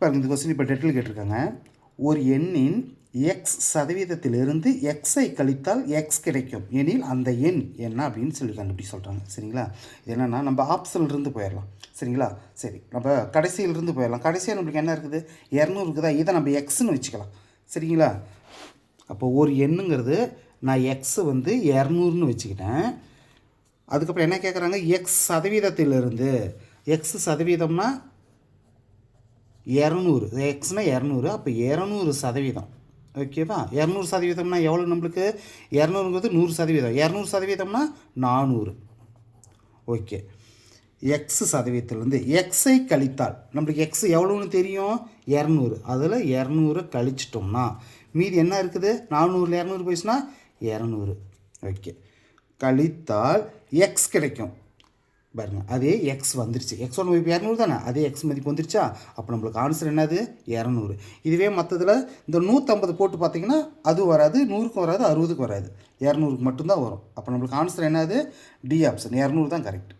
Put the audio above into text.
பாருங்கள், இந்த கொஸ்டின் இப்போ டெட்டில் கேட்டிருக்காங்க. ஒரு எண்ணின் எக்ஸ் சதவீதத்திலிருந்து எக்ஸை கழித்தால் எக்ஸ் கிடைக்கும் எனில் அந்த எண் என்ன அப்படின்னு சொல்லி கண்டுபிடி சொல்கிறாங்க. சரிங்களா? இது என்னென்னா நம்ம ஆப்ஷன்லேருந்து போயிடலாம். சரிங்களா? சரி, நம்ம கடைசியிலிருந்து போயிடலாம். கடைசியாக நம்மளுக்கு என்ன இருக்குது? 200 இருக்குதா? இதை நம்ம எக்ஸ்ன்னு வச்சுக்கலாம். சரிங்களா? அப்போ ஒரு எண்ணுங்கிறது நான் எக்ஸு வந்து 200ன்னு வச்சுக்கிட்டேன். அதுக்கப்புறம் என்ன கேட்குறாங்க? எக்ஸ் சதவீதத்திலிருந்து. எக்ஸ் சதவீதம்னா 200, எக்ஸ்னால் 200. அப்போ 200%. ஓகேவா? 200%னா எவ்வளோ நம்மளுக்கு? 200ங்கிறது 100%. 200%னா 400. ஓகே. எக்ஸ் சதவீதத்திலேருந்து எக்ஸை கழித்தால் நம்மளுக்கு எக்ஸ் எவ்வளோன்னு தெரியும்? 200. அதில் 200 கழிச்சிட்டோம்னா மீதி என்ன இருக்குது? 400ல் 200 போயிடுச்சுன்னா 200. ஓகே. கழித்தால் எக்ஸ் கிடைக்கும். பாருங்க, அதே எக்ஸ் வந்துருச்சு. எக்ஸோட மதிப்பு 200 தானே? அதே எக்ஸ் மதிப்பு வந்துருச்சா? அப்போ நம்மளுக்கு ஆன்சர் என்னது? 200. இதுவே மற்றதில் இந்த 150 போட்டு பார்த்தீங்கன்னா அது வராது, 100க்கும் வராது, 60க்கு வராது, 200க்கு மட்டும்தான் வரும். அப்போ நம்மளுக்கு ஆன்சர் என்னது? டி ஆப்ஷன் 200 தான் கரெக்ட்.